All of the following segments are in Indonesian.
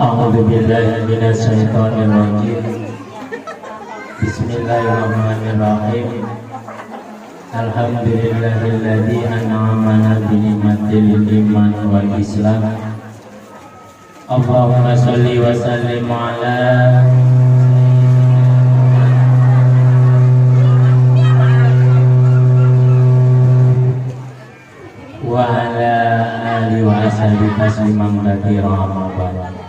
A'udzu billahi minasy syaithanir rajim. Bismillahirrahmanirrahim. Alhamdulillahilladzi an'amana bi ni'matil iman wal islam. Allahumma shalli wa sallim ala wa ala alihi wa ashabihi tasliman katsiran amma ba'd.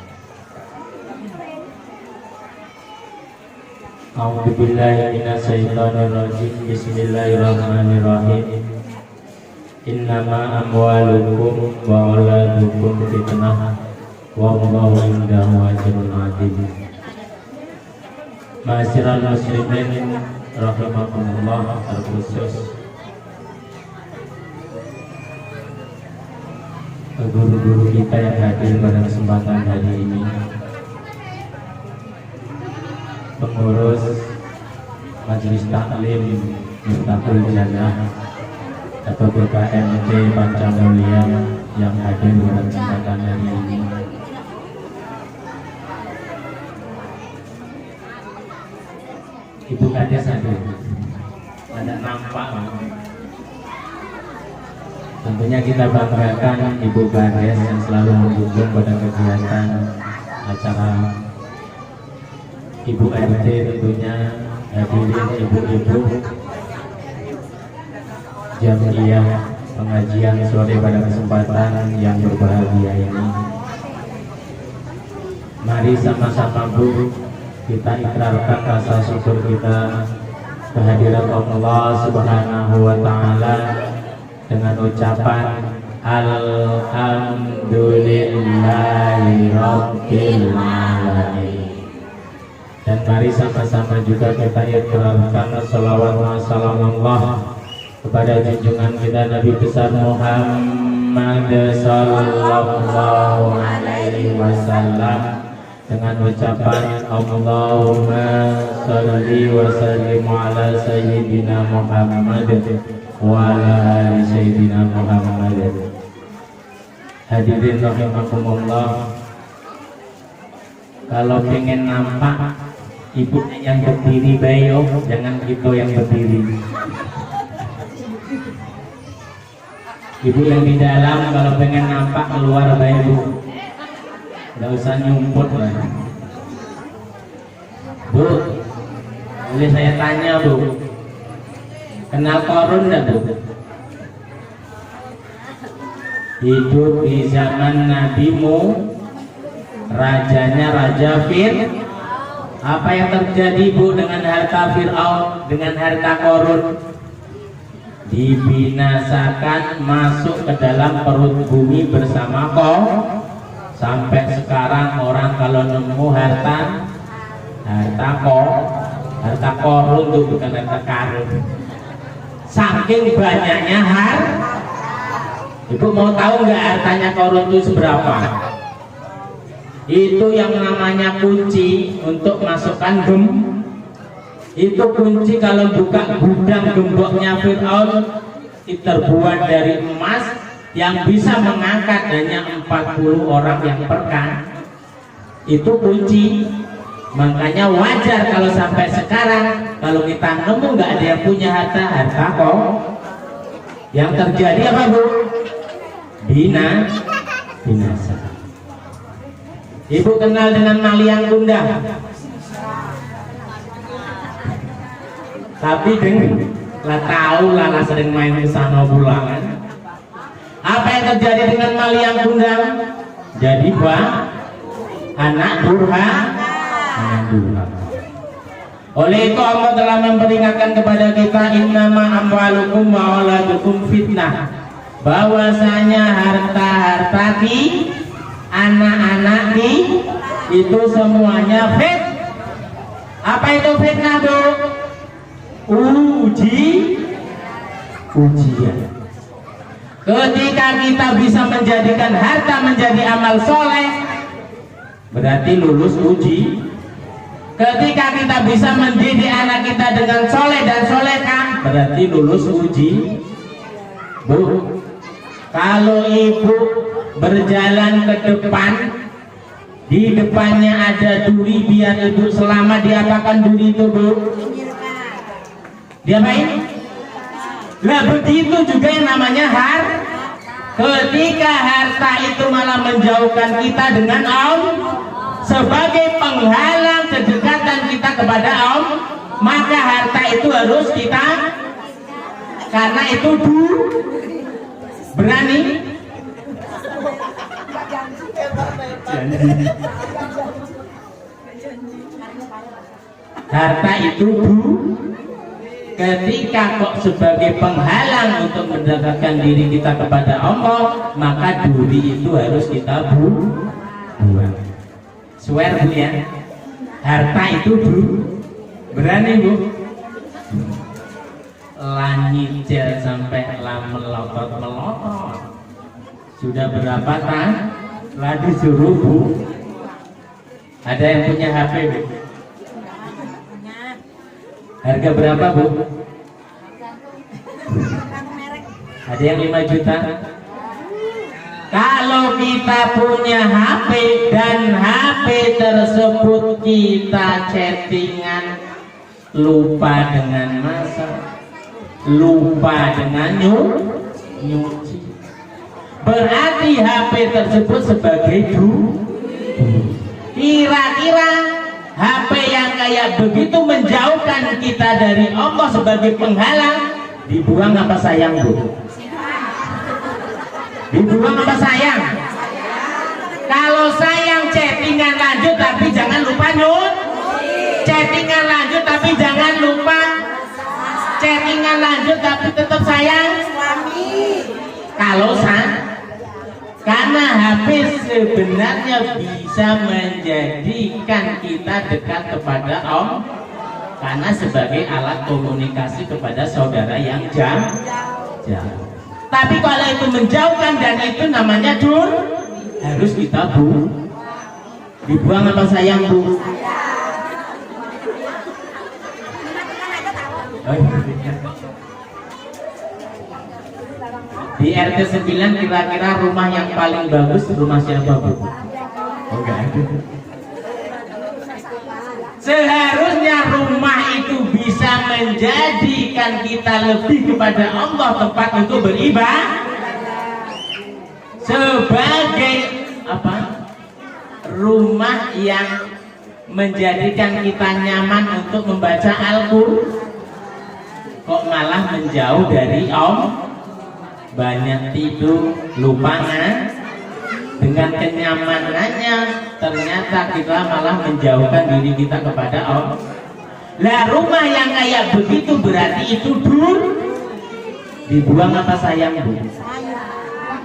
A'udzu billahi minasy syaithanir rajim. Bismillahirrahmanirrahim. Innama amwalukum wa auladukum fitnah wallahu indahu ajrun 'adzim. Ma'asyiral muslimin rahimakumullah, terkhusus guru-guru kita yang hadir pada kesempatan hari ini, pengurus Majelis Taklim Miftahul Jannah atau BKMT Pancamulya yang hadir pada kesempatan hari ini, Ibu Kades hadir, ada nampak. Tentunya kita banggakan Ibu Kades yang selalu mendukung pada kegiatan acara Ibu RT, tentunya hadirin ibu-ibu jamiah pengajian sore pada kesempatan yang berbahagia ini. Mari sama-sama Bu, kita ikrarkan rasa syukur kita kehadiran Allah Subhanahu wa Ta'ala dengan ucapan Alhamdulillahi Rabbil Alamin. Dan mari sama-sama juga kita ikrarkan salawat wa salamullah kepada junjungan kita Nabi besar Muhammad sallallahu alaihi wasallam dengan ucapan Allahumma sholli wa sallim ala sayyidina Muhammad wa ala ali sayyidina Muhammad. Hadirin rahimakumullah, kalau pengen nampak ibu yang berdiri bayo, jangan kita yang berdiri. Ibu yang di dalam kalau pengen nampak keluar bayo, nggak usah nyumput lah. Bu, boleh saya tanya Bu, kenal Korun enggak Bu? Hidup di zaman nabimu, rajanya Raja Fir'aun. Apa yang terjadi Bu dengan harta Fir'aun, dengan harta Korun? Dibinasakan, masuk ke dalam perut bumi bersama kau. Sampai sekarang orang kalau nemu harta Korun itu bukan harta karun. Saking banyaknya Ibu mau tahu nggak hartanya Korun itu seberapa? Itu yang namanya kunci untuk masukkan itu kunci kalau buka gudang gemboknya Fir'aun terbuat dari emas yang bisa mengangkat hanya 40 orang yang perkan. Itu kunci. Makanya wajar kalau sampai sekarang kalau kita nemu nggak ada yang punya harta kok. Yang terjadi apa Bu? Binasa. Ibu kenal dengan Maliang Kundang? Tapi lah tahu lah sering main ke sana bulangan. Apa yang terjadi dengan Maliang Kundang? Jadi anak durhaka. Oleh itu Allah telah memperingatkan kepada kita, innama amwalukum wa auladukum fitnah, bahwasanya harta-harta di anak-anak itu semuanya Apa itu fitnah Bu? Ujian. Ketika kita bisa menjadikan harta menjadi amal soleh, berarti lulus uji. Ketika kita bisa mendidik anak kita dengan soleh dan solehah, berarti lulus uji. Bu, kalau ibu berjalan ke depan di depannya ada duri, biar ibu selamat. Diapakan duri itu, Bu? Diapain? Lah begitu juga yang namanya ketika harta itu malah menjauhkan kita dengan sebagai penghalang kedekatan kita kepada maka harta itu harus kita, karena itu berani harta itu ketika kok sebagai penghalang untuk mendekatkan diri kita kepada Allah, maka duri itu harus kita buang. Swear Bu ya, harta itu berani Bu, nyicil sampai melotot. Sudah berapa tahun lah disuruh Bu. Ada yang punya HP Bu? Harga berapa Bu? Ada yang 5 juta? Kalau kita punya HP dan HP tersebut kita chattingan, lupa dengan masak, lupa dengan nyuci, berarti HP tersebut sebagai kira-kira HP yang kayak begitu menjauhkan kita dari Allah sebagai penghalang, dibuang apa sayang Bu? Dibuang apa sayang? Kalau sayang chattingan lanjut tapi jangan lupa chattingan lanjut tapi jangan lupa chattingan lanjut tapi tetap sayang kalau karena HP sebenarnya bisa menjadikan kita dekat kepada Allah, karena sebagai alat komunikasi kepada saudara yang jauh. Tapi kalau itu menjauhkan dan itu namanya harus kita dibuang apa sayang Bu? Di RT 9 kira-kira rumah yang paling bagus rumah siapa Bu? Enggak ada. Seharusnya rumah itu bisa menjadikan kita lebih kepada Allah, tempat untuk beribadah, sebagai apa? Rumah yang menjadikan kita nyaman untuk membaca Al-Qur'an. Kok malah menjauh dari banyak tidur, lupa dengan kenyamanannya, ternyata kita malah menjauhkan diri kita kepada Allah. Lah rumah yang kayak begitu berarti itu dibuang apa sayang Bu?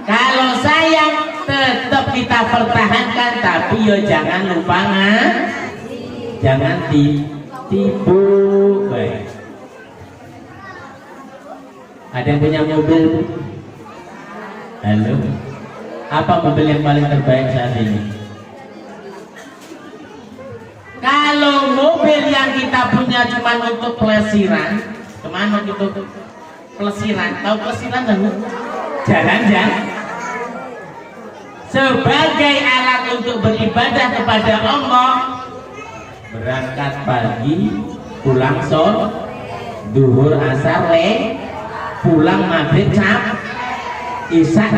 Kalau sayang tetap kita pertahankan, tapi yo jangan lupa jangan tipu. Baik. Ada yang punya mobil? Halo. Apa mobil yang paling terbaik saat ini? Kalau mobil yang kita punya cuma untuk pelesiran, kemana gitu? Pelesiran, tahu pelesiran kan? Jalan-jalan. Sebagai alat untuk beribadah kepada Allah, berangkat pagi, pulang sore, duhur asar pulang maghrib isya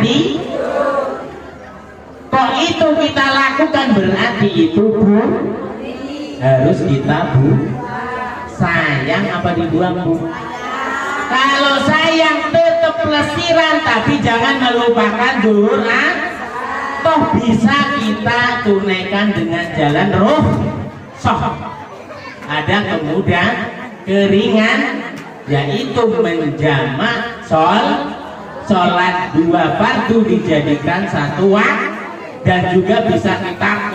kok itu kita lakukan, berarti itu harus kita sayang apa dibuang Bu? Kalau sayang tetap pelesiran, tapi jangan melupakan duhur toh bisa kita tunaikan dengan jalan roh ada kemudahan keringan, yaitu menjamak sholat 2 fardu dijadikan 1 waktu, dan juga bisa kita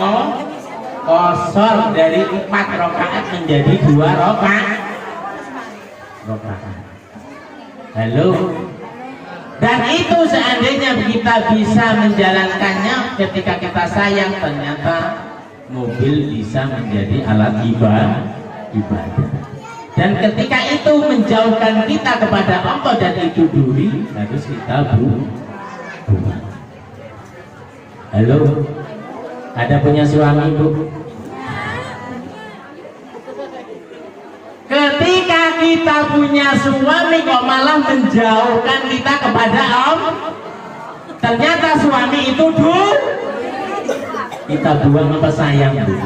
kosor dari 4 rakaat menjadi 2 rakaat. Halo. Dan itu seandainya kita bisa menjalankannya ketika kita sayang, ternyata mobil bisa menjadi alat ibadah. Dan ketika itu menjauhkan kita kepada Allah, dan itu duri harus kita buang. Halo. Ada punya suami, Bu? Ketika kita punya suami kok malah menjauhkan kita kepada Allah. Ternyata suami itu kita buang apa sayang, Bu?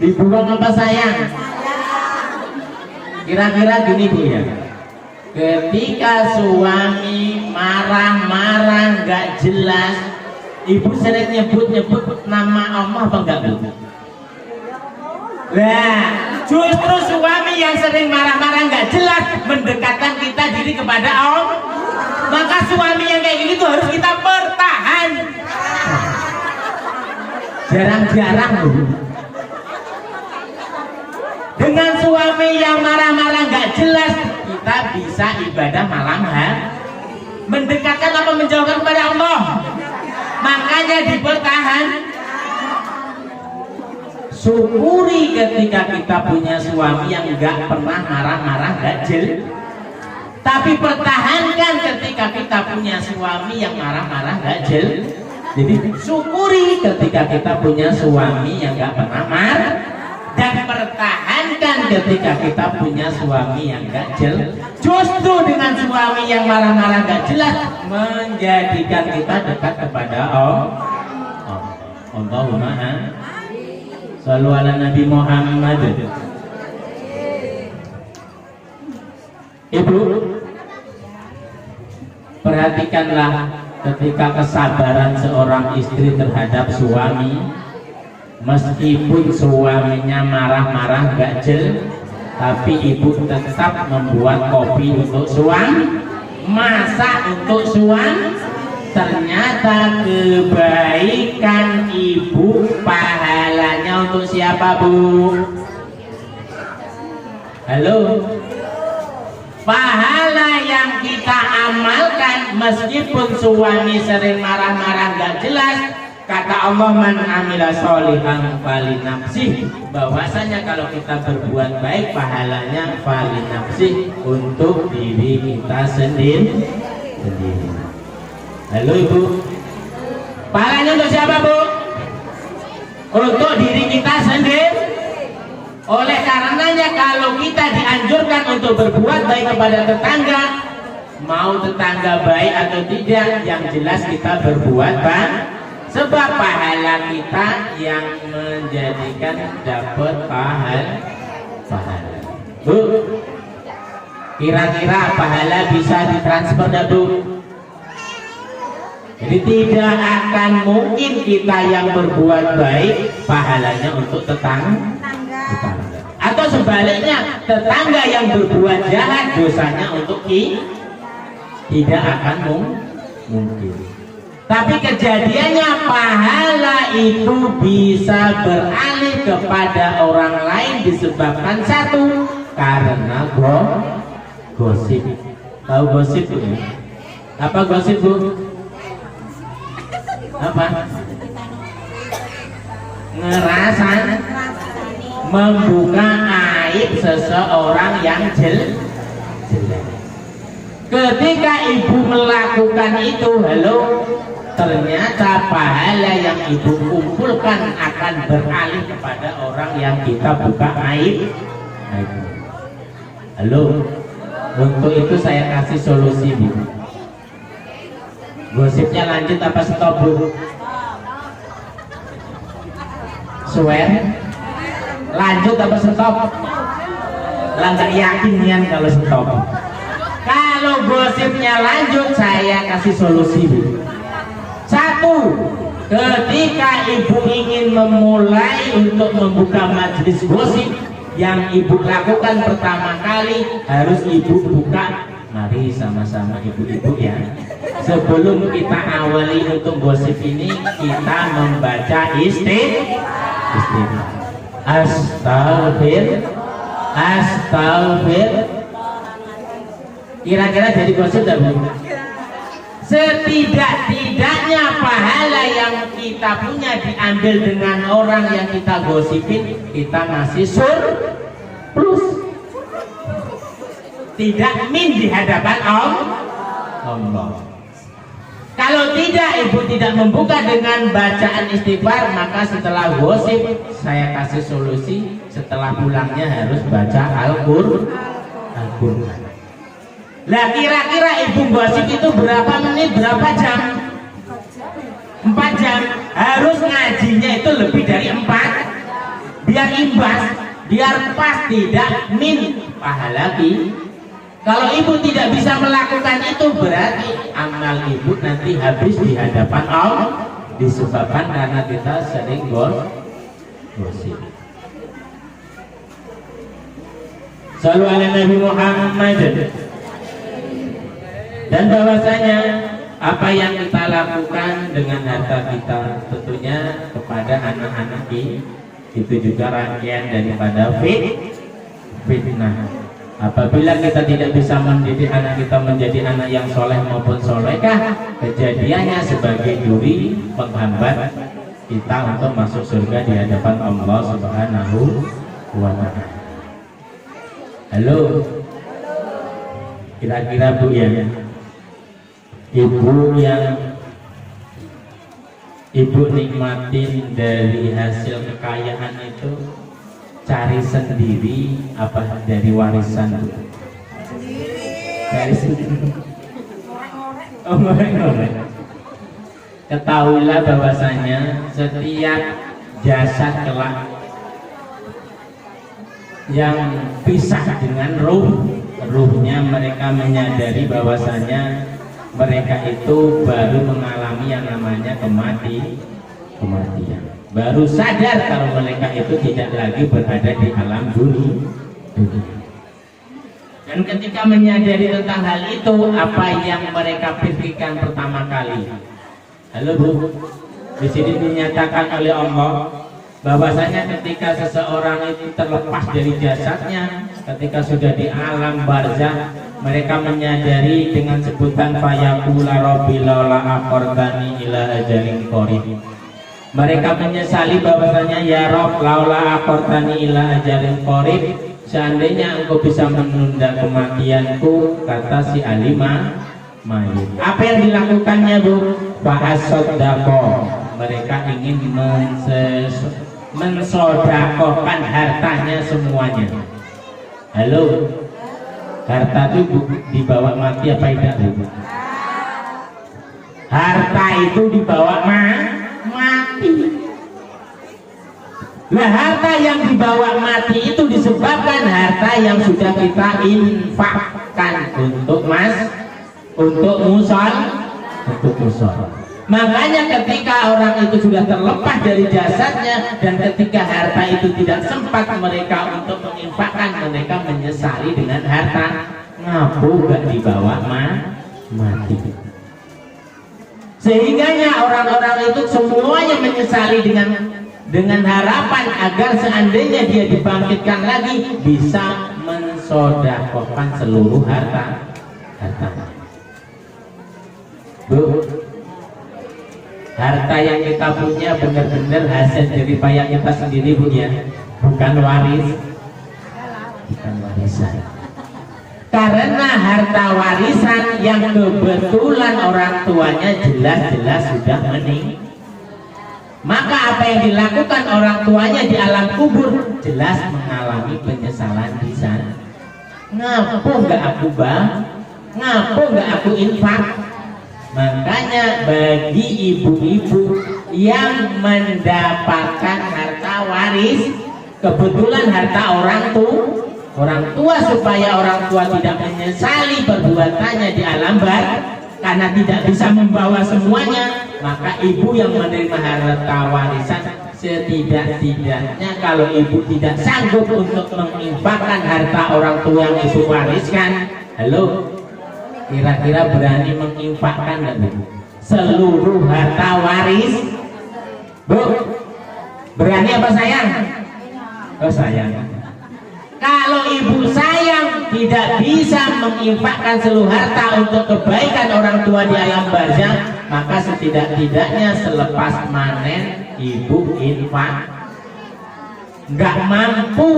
Dibuang apa sayang? Kira-kira gini, Bu, ya. Ketika suami marah-marah nggak jelas, ibu sering nyebut-nyebut nama Allah apa enggak, Bu? Nah, justru suami yang sering marah-marah nggak jelas mendekatkan kita diri kepada Allah. Maka suami yang kayak gini tuh harus kita pertahan. Jarang-jarang, Bu. Dengan suami yang marah-marah nggak jelas, kita bisa ibadah malam hari. Mendekatkan apa menjauhkan kepada Allah. Makanya dipertahan. Syukuri ketika kita punya suami yang nggak pernah marah-marah nggak jelas. Tapi pertahankan ketika kita punya suami yang marah-marah nggak jelas. Jadi syukuri ketika kita punya suami yang nggak pernah marah, dan pertahankan ketika kita punya suami yang nggak jelas. Justru dengan suami yang marah-marah nggak jelas menjadikan kita dekat kepada Allah. Allahumma shallu ala Nabi Muhammad. Ibu, perhatikanlah ketika kesabaran seorang istri terhadap suami. Meskipun suaminya marah-marah gak jelas, tapi ibu tetap membuat kopi untuk suami, masak untuk suami. Ternyata kebaikan ibu pahalanya untuk siapa, Bu? Halo? Pahala yang kita amalkan meskipun suami sering marah-marah gak jelas. Kata Allah, man amila sholihan falinafsih, bahwasanya kalau kita berbuat baik pahalanya falinafsih, untuk diri kita sendiri. Halo Ibu, pahalanya untuk siapa, Bu? Untuk diri kita sendiri. Oleh karenanya kalau kita dianjurkan untuk berbuat baik kepada tetangga, mau tetangga baik atau tidak, yang jelas kita berbuat baik. Sebab pahala kita yang menjadikan dapat pahala. Bu, kira-kira pahala bisa ditransfer enggak, Bu? Jadi tidak akan mungkin kita yang berbuat baik pahalanya untuk tetangga. Atau sebaliknya, tetangga yang berbuat jahat dosanya untuk kita. Tidak akan mungkin. Tapi kejadiannya pahala itu bisa beralih kepada orang lain disebabkan satu, karena gosip. Tahu gosip, Bu? Apa gosip, Bu? Apa? Ngerasa membuka aib seseorang yang jelek. Ketika ibu melakukan itu, halo, ternyata pahala yang ibu kumpulkan akan beralih kepada orang yang kita buka aib. Halo, untuk itu saya kasih solusi, Bu. Gosipnya lanjut apa stop, Bu? Swear? Lanjut apa stop? Lah nggak yakin nian kalau stop. Kalau gosipnya lanjut, saya kasih solusi, Bu. Satu, ketika ibu ingin memulai untuk membuka majelis gosip, yang ibu lakukan pertama kali harus ibu buka. Mari sama-sama ibu-ibu ya. Sebelum kita awali untuk gosip ini, kita membaca istighfar. Astagfir. Kira-kira jadi gosip enggak, Bu? Setidak-tidaknya pahala yang kita punya diambil dengan orang yang kita gosipin, kita masih surplus. Tidak min di hadapan Allah. Kalau tidak, ibu tidak membuka dengan bacaan istighfar, maka setelah gosip saya kasih solusi, setelah pulangnya harus baca Al-Qur'an. Lah kira-kira ibu gosip itu berapa menit, berapa jam? 4 jam. Harus ngajinya itu lebih dari 4, biar imbas, biar pas, tidak min pahala. Kalau ibu tidak bisa melakukan itu, berarti amal ibu nanti habis di hadapan Allah, disebabkan karena kita sering gosip. Shallu ala Nabi Muhammad. Dan bahwasanya apa yang kita lakukan dengan harta kita tentunya kepada anak-anak itu juga rangkaian daripada fitnah. Apabila kita tidak bisa mendidik anak kita menjadi anak yang soleh maupun solehah, kejadiannya sebagai duri penghambat kita untuk masuk surga di hadapan Allah Subhanahu wa Ta'ala. Halo, kira-kira Bu ya, ibu yang ibu nikmatin dari hasil kekayaan itu cari sendiri apa dari warisan? Cari sendiri. Oh, ngorek. Ketahuilah bahwasanya setiap jasad kelak yang pisah dengan ruhnya, mereka menyadari bahwasanya mereka itu baru mengalami yang namanya kematian. Baru sadar kalau mereka itu tidak lagi berada di alam dunia. Dan ketika menyadari tentang hal itu, apa yang mereka pikirkan pertama kali? Halo Bu, di sini dinyatakan oleh Allah bahwasanya ketika seseorang itu terlepas dari jasadnya, ketika sudah di alam barzah, mereka menyadari dengan sebutan fayaqula rabbi laula akhartani ila ajalin qarib. Mereka menyesali bahwasanya ya Rabb laula akhartani ila ajalin qarib, seandainya engkau bisa menunda kematianku, kata si alimah mayit. Apa yang dilakukannya Bu? Fa'asaddaqo, mereka ingin mensodakohkan hartanya semuanya. Halo, harta itu dibawa mati apa tidak Bu? Harta itu dibawa mati. Nah, harta yang dibawa mati itu disebabkan harta yang sudah kita infakkan untuk musol. Makanya ketika orang itu sudah terlepas dari jasadnya dan ketika harta itu tidak sempat mereka untuk menginfakkan, mereka menyesali dengan harta. Ngapu gak dibawa mati. Sehingganya orang-orang itu semuanya menyesali dengan harapan agar seandainya dia dibangkitkan lagi bisa mensodakohkan seluruh harta. Bu, harta yang kita punya benar-benar hasil dari payah kita sendiri Bu ya, bukan warisan. Karena harta warisan yang kebetulan orang tuanya jelas-jelas sudah meninggal, maka apa yang dilakukan orang tuanya di alam kubur jelas mengalami penyesalan di sana. Ngapu nggak aku ngapu nggak aku infak? Makanya bagi ibu-ibu yang mendapatkan harta waris, kebetulan harta orang tua, supaya orang tua tidak menyesali perbuatannya di alam barzah karena tidak bisa membawa semuanya, maka ibu yang menerima harta warisan setidak-tidaknya kalau ibu tidak sanggup untuk menginfakkan harta orang tua yang ibu wariskan, halo, kira-kira berani menginfakkan nggak Bu? Seluruh harta waris? Bu, berani apa sayang? Oh sayang. Kalau ibu sayang tidak bisa menginfakkan seluruh harta untuk kebaikan orang tua di alam barzah, maka setidak-tidaknya selepas manen ibu infak. Nggak mampu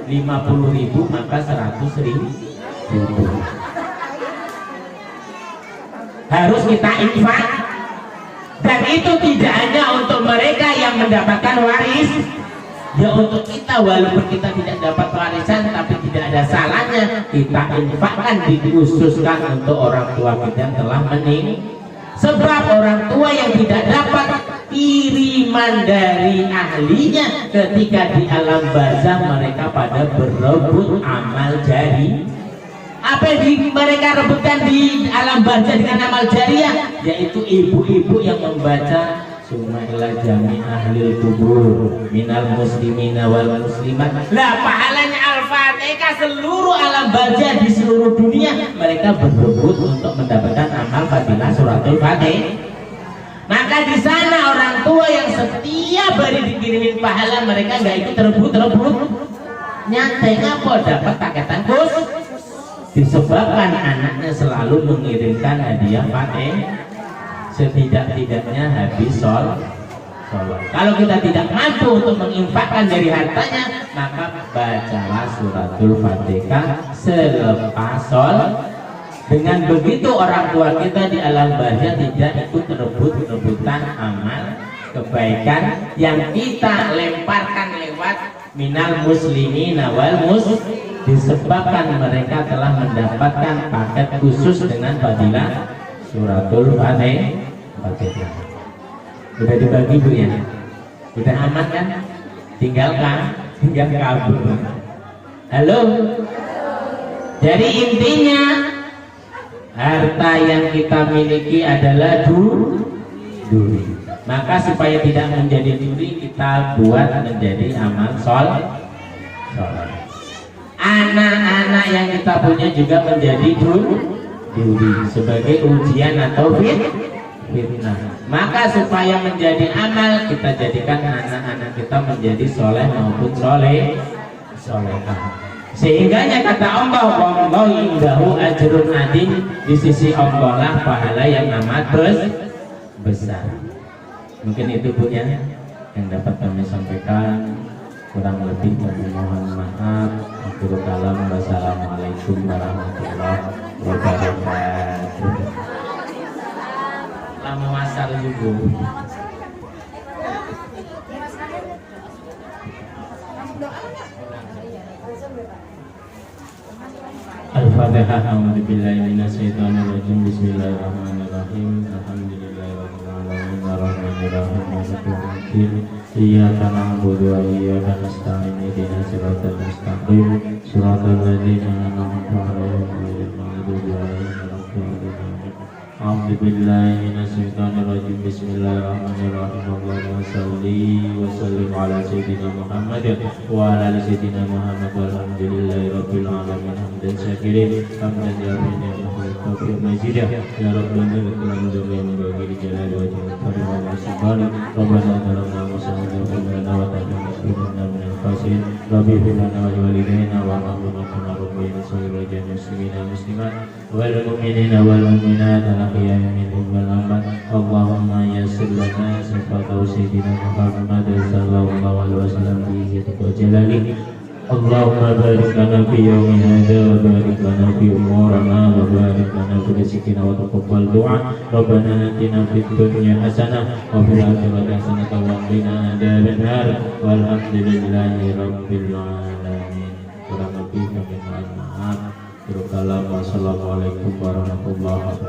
50.000 maka 100.000 harus kita infak. dan itu tidak hanya untuk mereka yang mendapatkan waris, ya untuk kita walaupun kita tidak dapat warisan, tapi tidak ada salahnya kita infakkan, dikhususkan untuk orang tua kita yang telah meninggal. Sebab orang tua yang tidak dapat kiriman dari ahlinya ketika di alam barzah, mereka pada berebut amal jari. Apa yang mereka rebutkan di alam barzah dengan amal jariah, yaitu ibu-ibu yang membaca Sumailah jami ahlil kubur minal muslimina wal muslimat. Lah pahalanya Al-Fatihah seluruh alam barzah di seluruh dunia, mereka berebut untuk mendapatkan amal fadilah suratul Fatihah. Maka di sana orang tua yang setiap hari dikirimin pahala, mereka nggak ikut rebut. Nyantai ngapa dapat paketan khusus? Disebabkan anaknya selalu mengirimkan hadiah Fatihah. Setidak-tidaknya habis sholat. Kalau kita tidak mampu untuk menginfakkan dari hartanya, maka bacalah suratul Fatihah selepas sholat. Dengan begitu orang tua kita di alam barzah tidak ikut rebut-rebutan amal kebaikan yang kita lemparkan lewat minal muslimin wal disebabkan mereka telah mendapatkan paket khusus dengan fadilah suratul Fatihah. Udah dibagi Bu ya? Udah aman kan? Tinggal kabur. Halo? Jadi intinya harta yang kita miliki adalah duri. Maka supaya tidak menjadi duri, kita buat menjadi amal sholat. Anak-anak yang kita punya juga menjadi duri sebagai ujian atau fitnah. Maka supaya menjadi amal, kita jadikan anak-anak kita menjadi soleh maupun solehah. Sehingganya kata Allah, wallahu indahu ajrun adim, di sisi Allah lah pahala yang amat besar. Mungkin itu Bu ya yang dapat kami sampaikan. Kurang lebih kami mohon maaf. Akhirul kalam, wassalamualaikum warahmatullahi wabarakatuh. Lama wasal juga. Al-Fatihah. A'udzu billahi minasyaitonir rajim. Bismillahirrahmanirrahim. Alhamdulillahirabbil alamin arrahmanir rahim maliki yaumiddin. Iyyaka na'budu wa iyyaka nasta'in. Ihdinas siratal mustaqim. Shiratal ladzina an'amta 'alaihim ghairil maghdubi 'alaihim waladdallin. A'udzu billahi minasyaitonir rajim. Bismillahirrahmanirrahim. Allahumma shalli wa sallim ala sayyidina Muhammad wa ala ali sayyidina Muhammad walhamdulillahi rabbil alamin hamdan syakirin hamdan yawmin wa majidah ya rabbana lakal dunya min bagi jalali wa jalali wa subhana rabbana taramna wa sallallahu wa ta'ala min al-fasirin rabbi filana wa walidayna wa rabbana kana rabbina sayyidina muslimina muslimat wal mu'minina wal mu'minat al-ahya'i minhum wal amwat. Allahumma yassir lana sifata sayyidina Muhammad sallallahu alaihi wasallam bi jalali. Allahumma barik lana fi yawmi hadza wa barik lana fi umurina wa barik lana fi rizqina wa taqabbal du'a. Rabbana atina fid dunya hasanah wa fil akhirati hasanah wa qina adzabannar. Walhamdulillahi rabbil alamin. Kurang lebih kami mohon maaf. Wassalamualaikum warahmatullahi wabarakatuh.